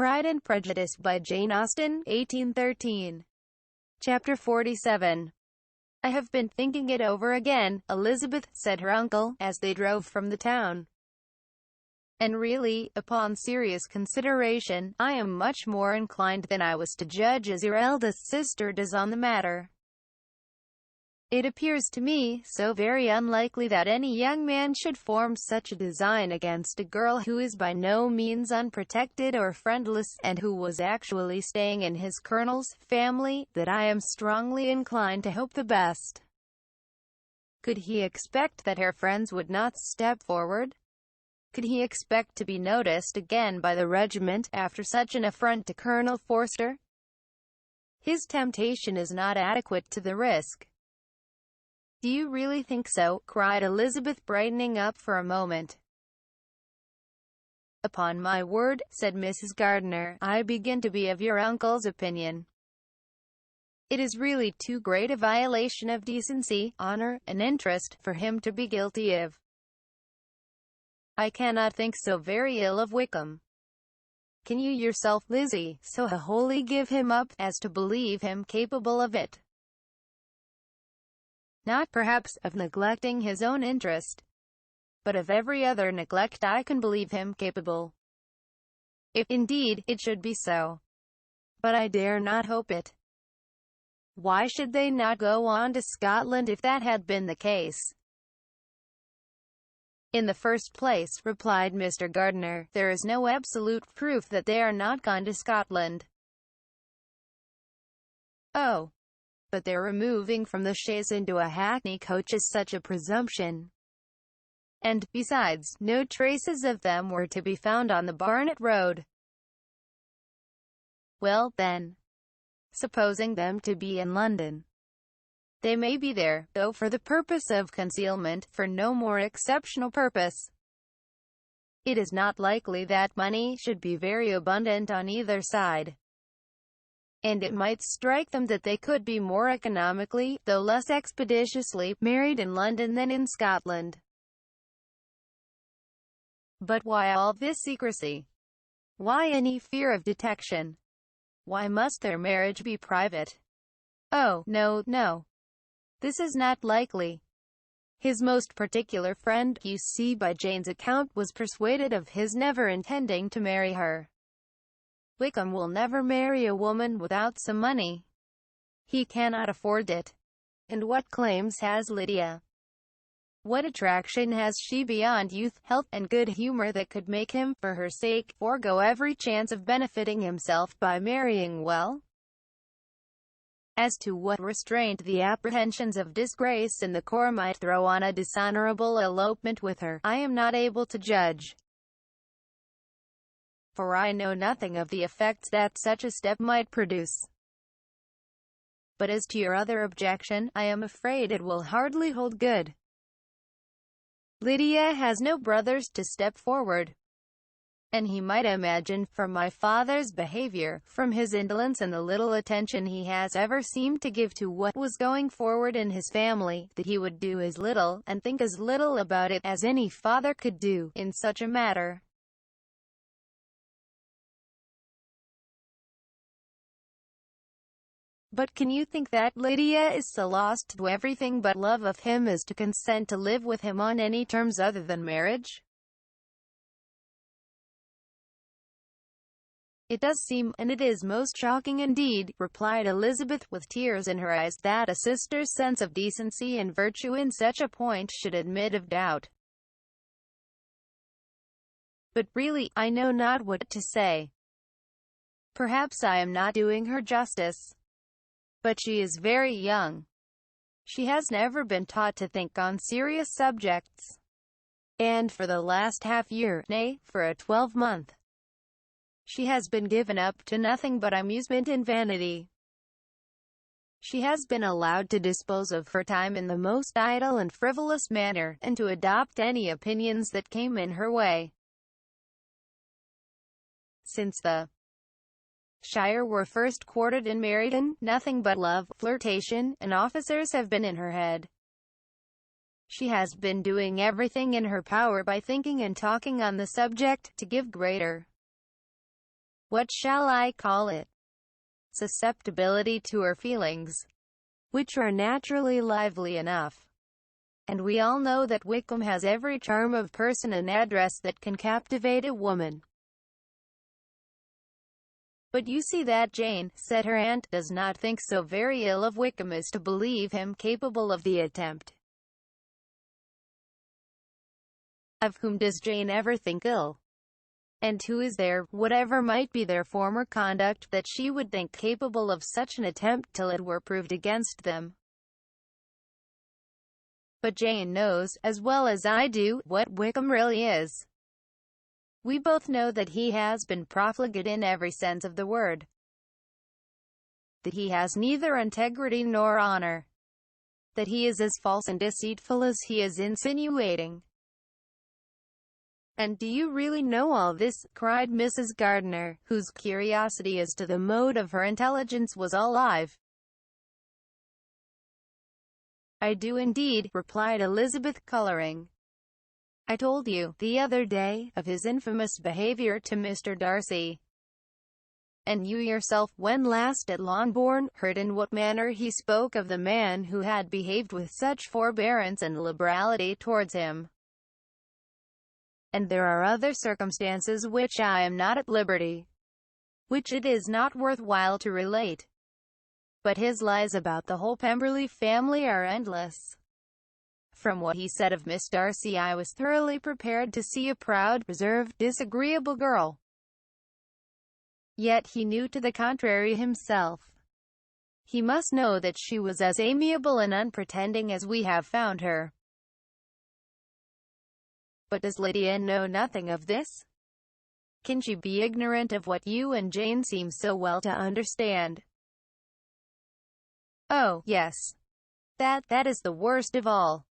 Pride and Prejudice by Jane Austen, 1813. Chapter 47. I have been thinking it over again, Elizabeth, said her uncle, as they drove from the town. And really, upon serious consideration, I am much more inclined than I was to judge as your eldest sister does on the matter. It appears to me so very unlikely that any young man should form such a design against a girl who is by no means unprotected or friendless, and who was actually staying in his colonel's family, that I am strongly inclined to hope the best. Could he expect that her friends would not step forward? Could he expect to be noticed again by the regiment, after such an affront to Colonel Forster? His temptation is not adequate to the risk. Do you really think so? Cried Elizabeth, brightening up for a moment. Upon my word, said Mrs. Gardiner, I begin to be of your uncle's opinion. It is really too great a violation of decency, honor, and interest, for him to be guilty of. I cannot think so very ill of Wickham. Can you yourself, Lizzie, so wholly give him up, as to believe him capable of it? Not perhaps of neglecting his own interest, but of every other neglect I can believe him capable. If, indeed, it should be so. But I dare not hope it. Why should they not go on to Scotland if that had been the case? In the first place, replied Mr. Gardiner, there is no absolute proof that they are not gone to Scotland. Oh, but their removing from the chaise into a hackney coach is such a presumption. And, besides, no traces of them were to be found on the Barnet road. Well, then, supposing them to be in London, they may be there, though for the purpose of concealment, for no more exceptional purpose. It is not likely that money should be very abundant on either side. And it might strike them that they could be more economically, though less expeditiously, married in London than in Scotland. But why all this secrecy? Why any fear of detection? Why must their marriage be private? Oh, no, no. This is not likely. His most particular friend, you see by Jane's account, was persuaded of his never intending to marry her. Wickham will never marry a woman without some money. He cannot afford it. And what claims has Lydia? What attraction has she beyond youth, health, and good humor that could make him, for her sake, forego every chance of benefiting himself by marrying well? As to what restraint the apprehensions of disgrace in the corps might throw on a dishonorable elopement with her, I am not able to judge. For I know nothing of the effects that such a step might produce. But as to your other objection, I am afraid it will hardly hold good. Lydia has no brothers to step forward. And he might imagine, from my father's behavior, from his indolence and the little attention he has ever seemed to give to what was going forward in his family, that he would do as little, and think as little about it, as any father could do, in such a matter. But can you think that Lydia is so lost to everything but love of him as to consent to live with him on any terms other than marriage? It does seem, and it is most shocking indeed, replied Elizabeth, with tears in her eyes, that a sister's sense of decency and virtue in such a point should admit of doubt. But really, I know not what to say. Perhaps I am not doing her justice. But she is very young. She has never been taught to think on serious subjects. And for the last half-year, nay, for a 12-month, she has been given up to nothing but amusement and vanity. She has been allowed to dispose of her time in the most idle and frivolous manner, and to adopt any opinions that came in her way. Since the Shire were first quartered in Meriden, nothing but love, flirtation, and officers have been in her head. She has been doing everything in her power by thinking and talking on the subject, to give greater what shall I call it, susceptibility to her feelings, which are naturally lively enough. And we all know that Wickham has every charm of person and address that can captivate a woman. But you see that Jane, said her aunt, does not think so very ill of Wickham as to believe him capable of the attempt. Of whom does Jane ever think ill? And who is there, whatever might be their former conduct, that she would think capable of such an attempt till it were proved against them? But Jane knows, as well as I do, what Wickham really is. We both know that he has been profligate in every sense of the word. That he has neither integrity nor honor. That he is as false and deceitful as he is insinuating. "And do you really know all this?" cried Mrs. Gardiner, whose curiosity as to the mode of her intelligence was alive. "I do indeed," replied Elizabeth, coloring. "I told you, the other day, of his infamous behavior to Mr. Darcy. And you yourself, when last at Longbourn, heard in what manner he spoke of the man who had behaved with such forbearance and liberality towards him. And there are other circumstances which I am not at liberty, which it is not worth while to relate. But his lies about the whole Pemberley family are endless. From what he said of Miss Darcy I was thoroughly prepared to see a proud, reserved, disagreeable girl. Yet he knew to the contrary himself. He must know that she was as amiable and unpretending as we have found her. But does Lydia know nothing of this? Can she be ignorant of what you and Jane seem so well to understand? Oh, yes. That is the worst of all.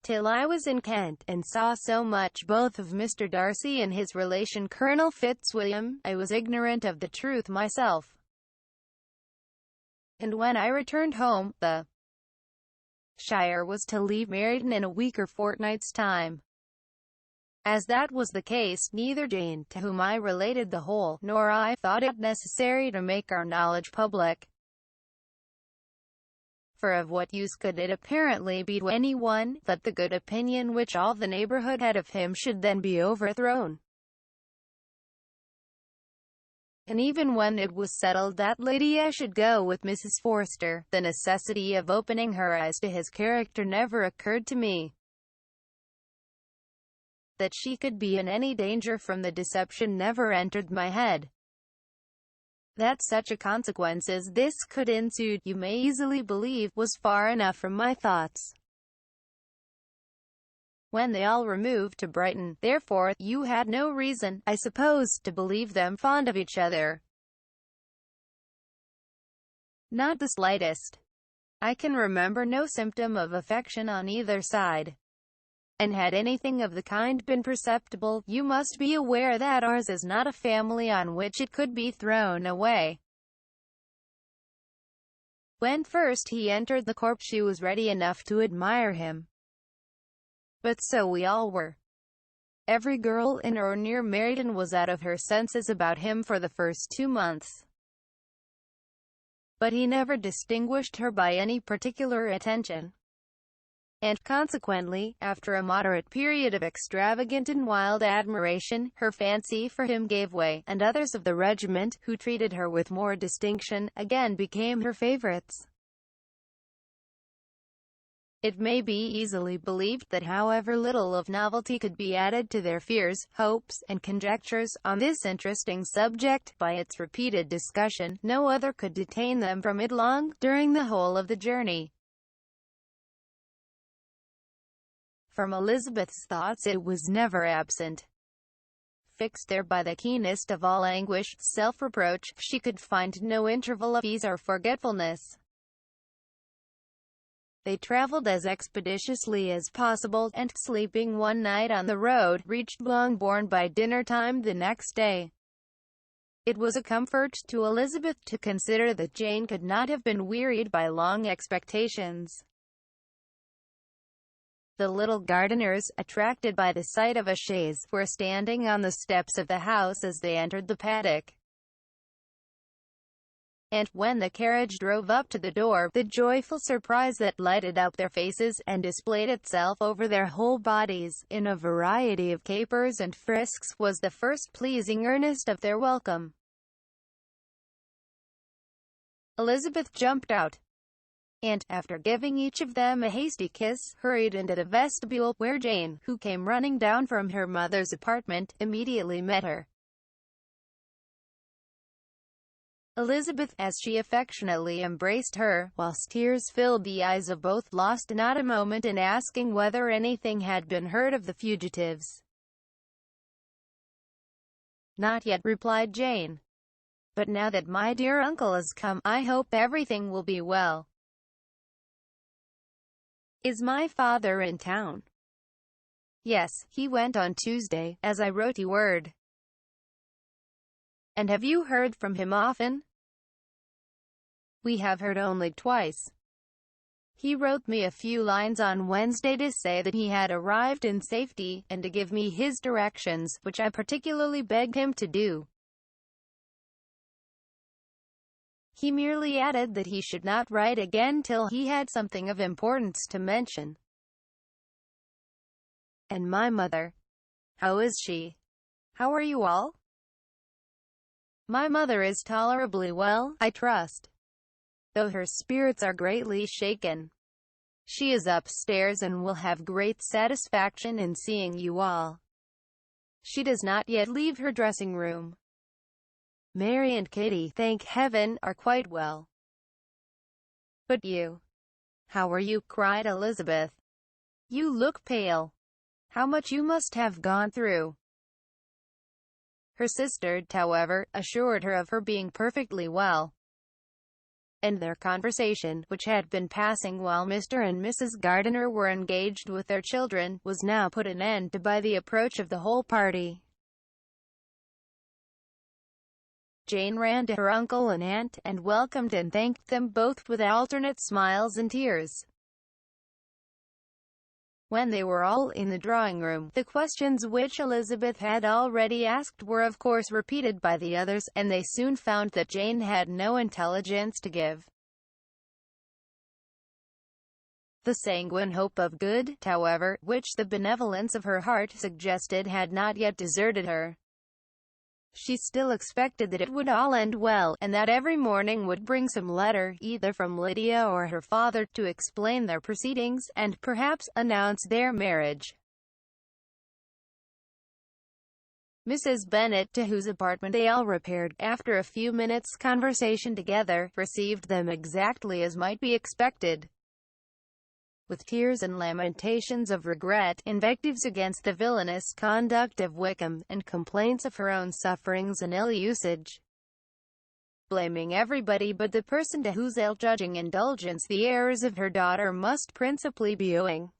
Till I was in Kent, and saw so much both of Mr. Darcy and his relation Colonel Fitzwilliam, I was ignorant of the truth myself. And when I returned home, the Shire was to leave Meryton in a week or fortnight's time. As that was the case, neither Jane, to whom I related the whole, nor I thought it necessary to make our knowledge public. For of what use could it apparently be to any one, that the good opinion which all the neighbourhood had of him should then be overthrown? And even when it was settled that Lydia should go with Mrs. Forster, the necessity of opening her eyes to his character never occurred to me. That she could be in any danger from the deception never entered my head. That such a consequence as this could ensue, you may easily believe, was far enough from my thoughts. When they all removed to Brighton, therefore, you had no reason, I suppose, to believe them fond of each other. Not the slightest. I can remember no symptom of affection on either side. And had anything of the kind been perceptible, you must be aware that ours is not a family on which it could be thrown away. When first he entered the corps she was ready enough to admire him. But so we all were. Every girl in or near Meryton was out of her senses about him for the first 2 months. But he never distinguished her by any particular attention. And consequently, after a moderate period of extravagant and wild admiration, her fancy for him gave way, and others of the regiment, who treated her with more distinction, again became her favourites. It may be easily believed that however little of novelty could be added to their fears, hopes, and conjectures, on this interesting subject, by its repeated discussion, no other could detain them from it long, during the whole of the journey. From Elizabeth's thoughts it was never absent. Fixed there by the keenest of all anguish, self-reproach, she could find no interval of ease or forgetfulness. They travelled as expeditiously as possible, and, sleeping one night on the road, reached Longbourn by dinner-time the next day. It was a comfort to Elizabeth to consider that Jane could not have been wearied by long expectations. The little gardeners, attracted by the sight of a chaise, were standing on the steps of the house as they entered the paddock. And, when the carriage drove up to the door, the joyful surprise that lighted up their faces, and displayed itself over their whole bodies, in a variety of capers and frisks, was the first pleasing earnest of their welcome. Elizabeth jumped out, and, after giving each of them a hasty kiss, hurried into the vestibule, where Jane, who came running down from her mother's apartment, immediately met her. Elizabeth, as she affectionately embraced her, whilst tears filled the eyes of both, lost not a moment in asking whether anything had been heard of the fugitives. "Not yet," replied Jane. "But now that my dear uncle has come, I hope everything will be well." "Is my father in town?" "Yes, he went on Tuesday, as I wrote you word." "And have you heard from him often?" "We have heard only twice. He wrote me a few lines on Wednesday to say that he had arrived in safety, and to give me his directions, which I particularly begged him to do. He merely added that he should not write again till he had something of importance to mention." "And my mother? How is she? How are you all?" "My mother is tolerably well, I trust, though her spirits are greatly shaken. She is upstairs and will have great satisfaction in seeing you all. She does not yet leave her dressing-room. Mary and Kitty, thank heaven, are quite well." "But you? How are you?" cried Elizabeth. "You look pale. How much you must have gone through." Her sister, however, assured her of her being perfectly well, and their conversation, which had been passing while Mr. and Mrs. Gardiner were engaged with their children, was now put an end to by the approach of the whole party. Jane ran to her uncle and aunt, and welcomed and thanked them both with alternate smiles and tears. When they were all in the drawing-room, the questions which Elizabeth had already asked were of course repeated by the others, and they soon found that Jane had no intelligence to give. The sanguine hope of good, however, which the benevolence of her heart suggested, had not yet deserted her. She still expected that it would all end well, and that every morning would bring some letter, either from Lydia or her father, to explain their proceedings, and perhaps announce their marriage. Mrs. Bennet, to whose apartment they all repaired, after a few minutes' conversation together, received them exactly as might be expected, with tears and lamentations of regret, invectives against the villainous conduct of Wickham, and complaints of her own sufferings and ill usage, blaming everybody but the person to whose ill-judging indulgence the errors of her daughter must principally be owing.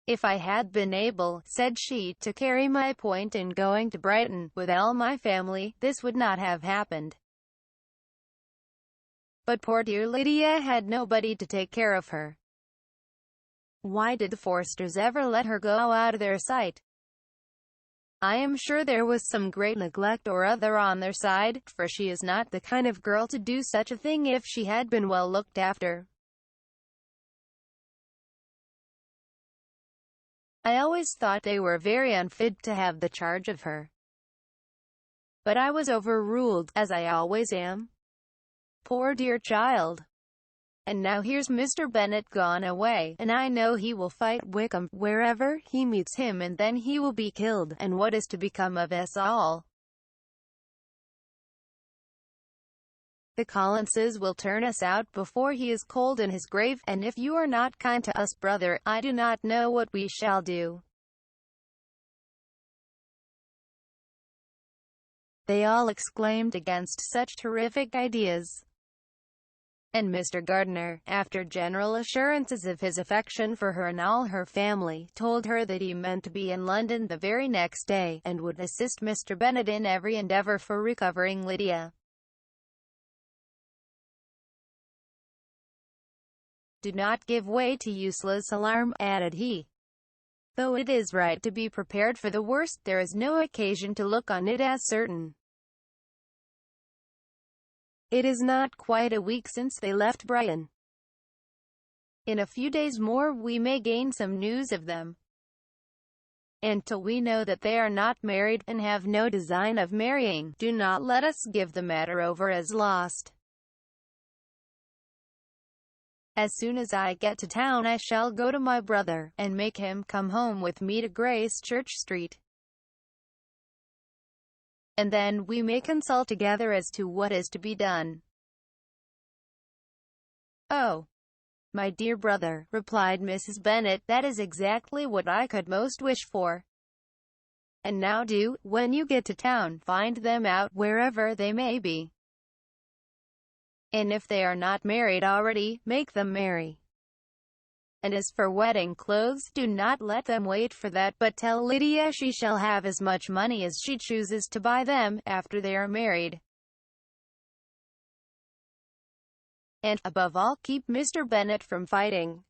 "If I had been able," said she, "to carry my point in going to Brighton, with all my family, this would not have happened. But poor dear Lydia had nobody to take care of her. Why did the Forsters ever let her go out of their sight? I am sure there was some great neglect or other on their side, for she is not the kind of girl to do such a thing if she had been well looked after. I always thought they were very unfit to have the charge of her. But I was overruled, as I always am. Poor dear child. And now here's Mr. Bennet gone away, and I know he will fight Wickham wherever he meets him, and then he will be killed, and what is to become of us all? The Collinses will turn us out before he is cold in his grave, and if you are not kind to us, brother, I do not know what we shall do." They all exclaimed against such terrific ideas. And Mr. Gardiner, after general assurances of his affection for her and all her family, told her that he meant to be in London the very next day, and would assist Mr. Bennet in every endeavour for recovering Lydia. "Do not give way to useless alarm," added he. "Though it is right to be prepared for the worst, there is no occasion to look on it as certain. It is not quite a week since they left Brighton. In a few days more we may gain some news of them. And till we know that they are not married, and have no design of marrying, do not let us give the matter over as lost. As soon as I get to town I shall go to my brother, and make him come home with me to Grace Church Street. And then we may consult together as to what is to be done." "Oh, my dear brother," replied Mrs. Bennet, "that is exactly what I could most wish for. And now do, when you get to town, find them out, wherever they may be. And if they are not married already, make them marry. And as for wedding clothes, do not let them wait for that, but tell Lydia she shall have as much money as she chooses to buy them, after they are married. And, above all, keep Mr. Bennet from fighting.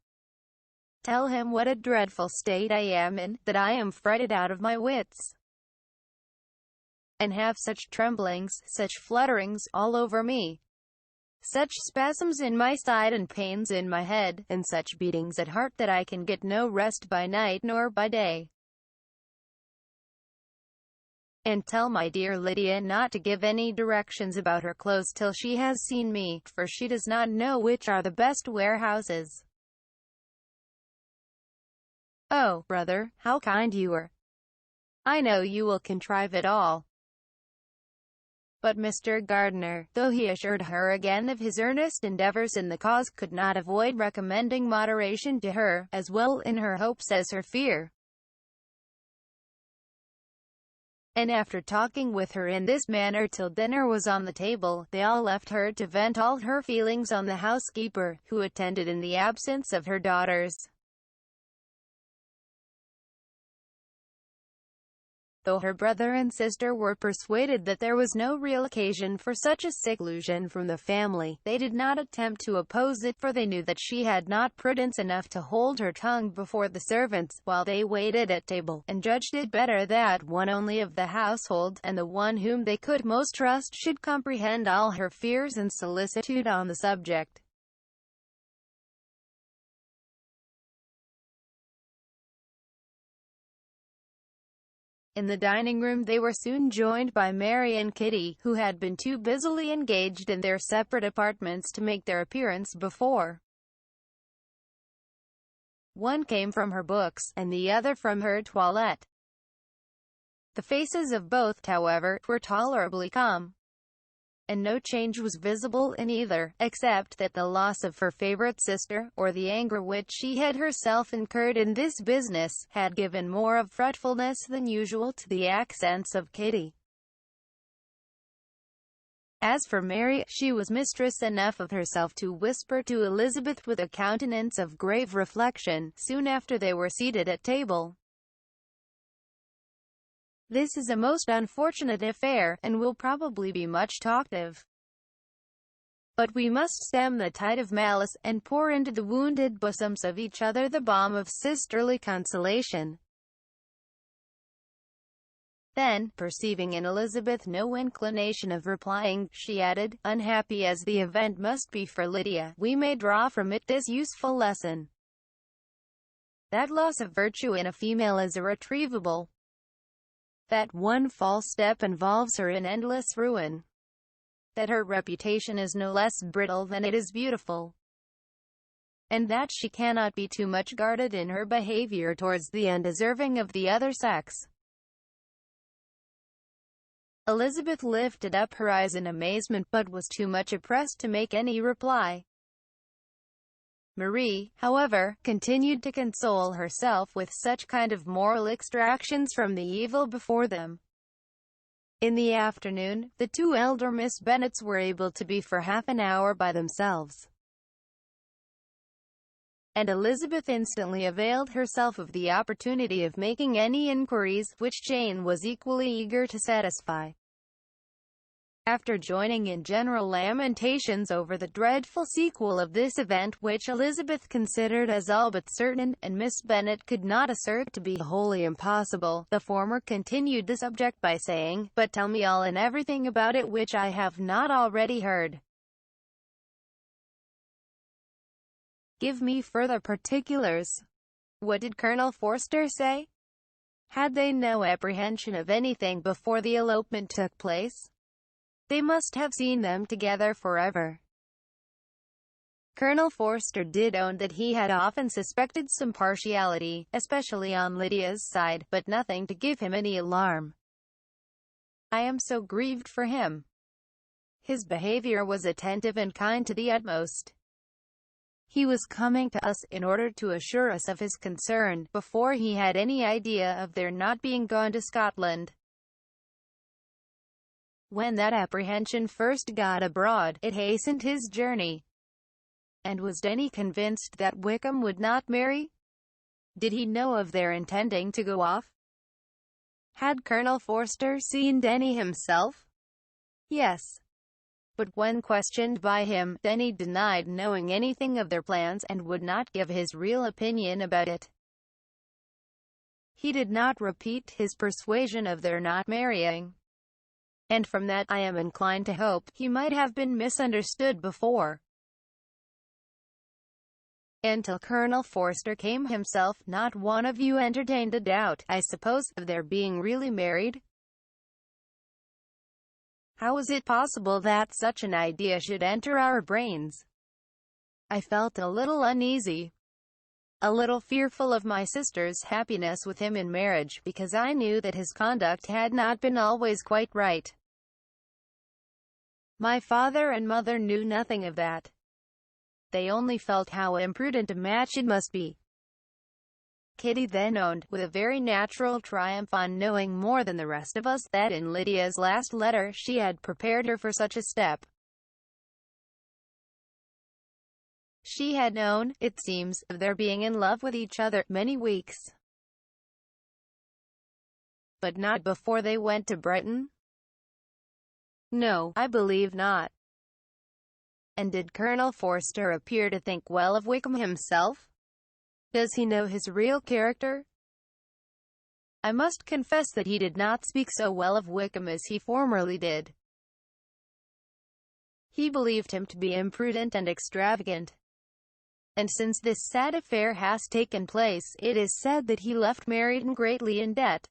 Tell him what a dreadful state I am in, that I am frighted out of my wits, and have such tremblings, such flutterings, all over me, such spasms in my side and pains in my head, and such beatings at heart, that I can get no rest by night nor by day. And tell my dear Lydia not to give any directions about her clothes till she has seen me, for she does not know which are the best warehouses." "Oh, brother, how kind you are! I know you will contrive it all." But Mr. Gardiner, though he assured her again of his earnest endeavours in the cause, could not avoid recommending moderation to her, as well in her hopes as her fear. And after talking with her in this manner till dinner was on the table, they all left her to vent all her feelings on the housekeeper, who attended in the absence of her daughters. Though her brother and sister were persuaded that there was no real occasion for such a seclusion from the family, they did not attempt to oppose it, for they knew that she had not prudence enough to hold her tongue before the servants, while they waited at table, and judged it better that one only of the household, and the one whom they could most trust, should comprehend all her fears and solicitude on the subject. In the dining-room they were soon joined by Mary and Kitty, who had been too busily engaged in their separate apartments to make their appearance before. One came from her books, and the other from her toilette. The faces of both, however, were tolerably calm, and no change was visible in either, except that the loss of her favourite sister, or the anger which she had herself incurred in this business, had given more of fretfulness than usual to the accents of Kitty. As for Mary, she was mistress enough of herself to whisper to Elizabeth with a countenance of grave reflection, soon after they were seated at table: "This is a most unfortunate affair, and will probably be much talked of. But we must stem the tide of malice, and pour into the wounded bosoms of each other the balm of sisterly consolation." Then, perceiving in Elizabeth no inclination of replying, she added, "Unhappy as the event must be for Lydia, we may draw from it this useful lesson: that loss of virtue in a female is irretrievable, that one false step involves her in endless ruin, that her reputation is no less brittle than it is beautiful, and that she cannot be too much guarded in her behavior towards the undeserving of the other sex." Elizabeth lifted up her eyes in amazement, but was too much oppressed to make any reply. Marie, however, continued to console herself with such kind of moral extractions from the evil before them. In the afternoon, the two elder Miss Bennets were able to be for half an hour by themselves, and Elizabeth instantly availed herself of the opportunity of making any inquiries, which Jane was equally eager to satisfy. After joining in general lamentations over the dreadful sequel of this event, which Elizabeth considered as all but certain, and Miss Bennet could not assert to be wholly impossible, the former continued the subject by saying, "But tell me all and everything about it which I have not already heard. Give me further particulars. What did Colonel Forster say? Had they no apprehension of anything before the elopement took place? They must have seen them together forever." Colonel Forster did own that he had often suspected some partiality, especially on Lydia's side, but nothing to give him any alarm. "I am so grieved for him. His behavior was attentive and kind to the utmost. He was coming to us, in order to assure us of his concern, before he had any idea of their not being gone to Scotland. When that apprehension first got abroad, it hastened his journey." And was Denny convinced that Wickham would not marry? Did he know of their intending to go off? Had Colonel Forster seen Denny himself? Yes. But when questioned by him, Denny denied knowing anything of their plans, and would not give his real opinion about it. He did not repeat his persuasion of their not marrying. And from that, I am inclined to hope, he might have been misunderstood before. Until Colonel Forster came himself, not one of you entertained a doubt, I suppose, of their being really married? How was it possible that such an idea should enter our brains? I felt a little uneasy, a little fearful of my sister's happiness with him in marriage, because I knew that his conduct had not been always quite right. My father and mother knew nothing of that. They only felt how imprudent a match it must be. Kitty then owned, with a very natural triumph on knowing more than the rest of us, that in Lydia's last letter she had prepared her for such a step. She had known, it seems, of their being in love with each other many weeks. But not before they went to Brighton? No, I believe not. And did Colonel Forster appear to think well of Wickham himself? Does he know his real character? I must confess that he did not speak so well of Wickham as he formerly did. He believed him to be imprudent and extravagant. And since this sad affair has taken place, it is said that he left married and greatly in debt.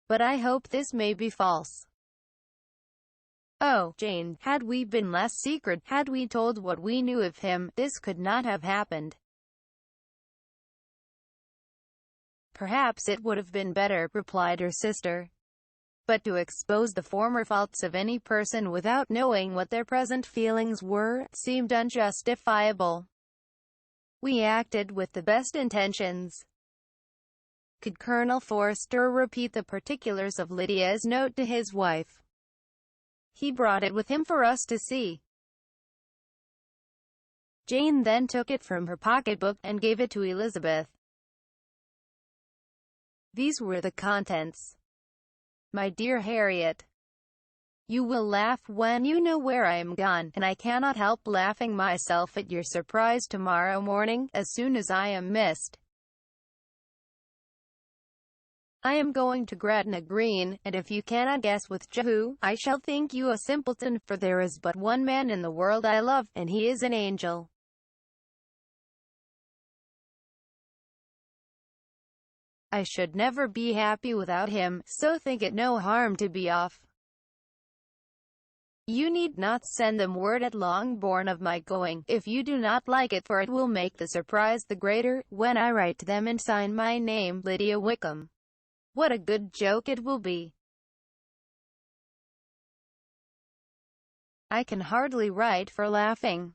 But I hope this may be false. Oh, Jane, had we been less secret, had we told what we knew of him, this could not have happened. Perhaps it would have been better, replied her sister. But to expose the former faults of any person without knowing what their present feelings were, seemed unjustifiable. We acted with the best intentions. Could Colonel Forster repeat the particulars of Lydia's note to his wife? He brought it with him for us to see. Jane then took it from her pocketbook, and gave it to Elizabeth. These were the contents. My dear Harriet, you will laugh when you know where I am gone, and I cannot help laughing myself at your surprise tomorrow morning, as soon as I am missed. I am going to Gretna Green, and if you cannot guess with who, I shall think you a simpleton, for there is but one man in the world I love, and he is an angel. I should never be happy without him, so think it no harm to be off. You need not send them word at Longbourn of my going, if you do not like it, for it will make the surprise the greater, when I write to them and sign my name, Lydia Wickham. What a good joke it will be! I can hardly write for laughing.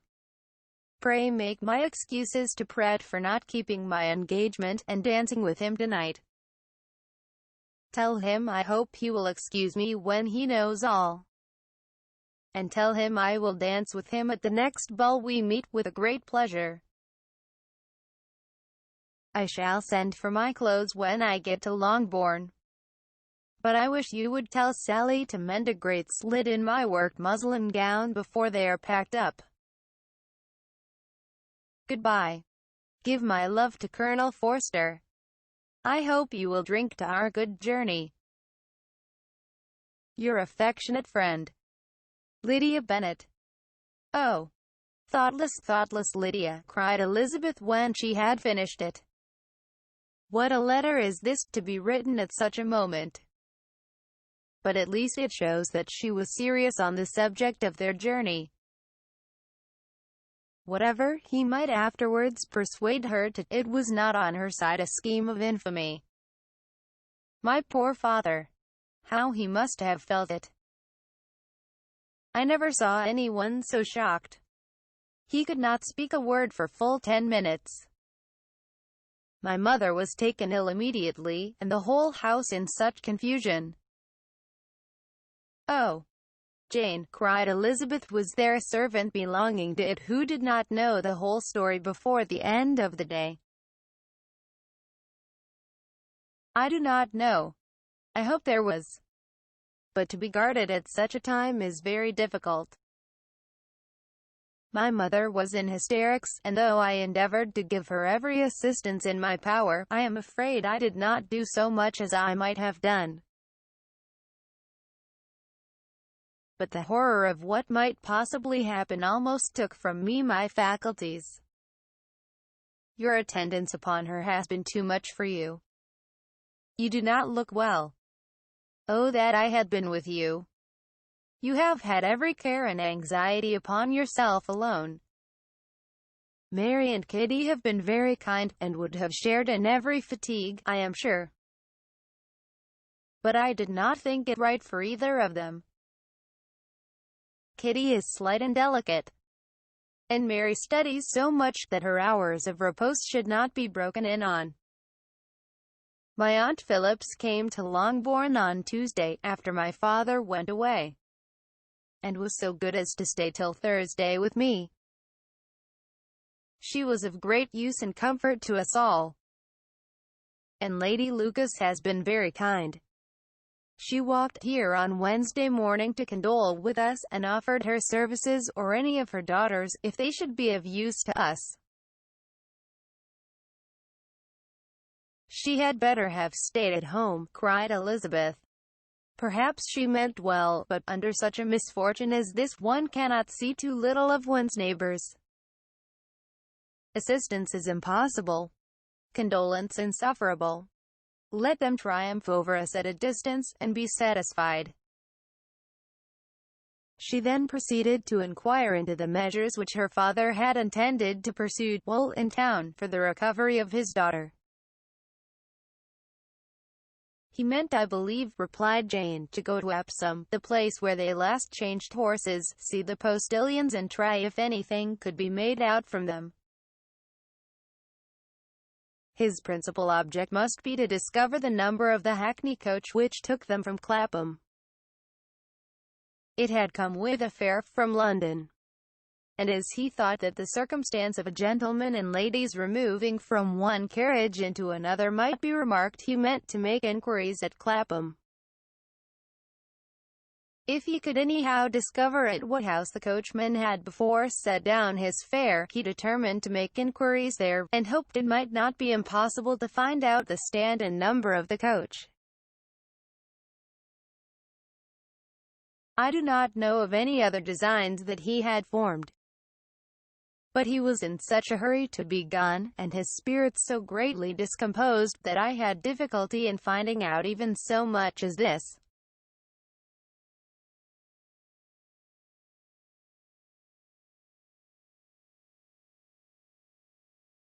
Pray make my excuses to Pratt for not keeping my engagement, and dancing with him tonight. Tell him I hope he will excuse me when he knows all. And tell him I will dance with him at the next ball we meet, with a great pleasure. I shall send for my clothes when I get to Longbourn. But I wish you would tell Sally to mend a great slit in my work muslin gown before they are packed up. Goodbye. Give my love to Colonel Forster. I hope you will drink to our good journey. Your affectionate friend, Lydia Bennet. Oh, thoughtless Lydia, cried Elizabeth when she had finished it. What a letter is this, to be written at such a moment. But at least it shows that she was serious on the subject of their journey. Whatever he might afterwards persuade her to, it was not on her side a scheme of infamy. My poor father! How he must have felt it! I never saw anyone so shocked. He could not speak a word for full 10 minutes. My mother was taken ill immediately, and the whole house in such confusion. Oh, Jane, cried Elizabeth, was there a servant belonging to it who did not know the whole story before the end of the day? I do not know. I hope there was. But to be guarded at such a time is very difficult. My mother was in hysterics, and though I endeavored to give her every assistance in my power, I am afraid I did not do so much as I might have done. But the horror of what might possibly happen almost took from me my faculties. Your attendance upon her has been too much for you. You do not look well. Oh, that I had been with you! You have had every care and anxiety upon yourself alone. Mary and Kitty have been very kind, and would have shared in every fatigue, I am sure. But I did not think it right for either of them. Kitty is slight and delicate, and Mary studies so much that her hours of repose should not be broken in on. My Aunt Phillips came to Longbourn on Tuesday, after my father went away, and was so good as to stay till Thursday with me. She was of great use and comfort to us all, and Lady Lucas has been very kind. She walked here on Wednesday morning to condole with us, and offered her services, or any of her daughters, if they should be of use to us. She had better have stayed at home, cried Elizabeth. Perhaps she meant well, but under such a misfortune as this one cannot see too little of one's neighbors. Assistance is impossible, condolence insufferable. Let them triumph over us at a distance, and be satisfied. She then proceeded to inquire into the measures which her father had intended to pursue, while in town, for the recovery of his daughter. He meant, I believe, replied Jane, to go to Epsom, the place where they last changed horses, see the postilions, and try if anything could be made out from them. His principal object must be to discover the number of the hackney coach which took them from Clapham. It had come with a fare from London, and as he thought that the circumstance of a gentleman and ladies removing from one carriage into another might be remarked, he meant to make inquiries at Clapham. If he could anyhow discover at what house the coachman had before set down his fare, he determined to make inquiries there, and hoped it might not be impossible to find out the stand and number of the coach. I do not know of any other designs that he had formed, but he was in such a hurry to be gone, and his spirits so greatly discomposed, that I had difficulty in finding out even so much as this.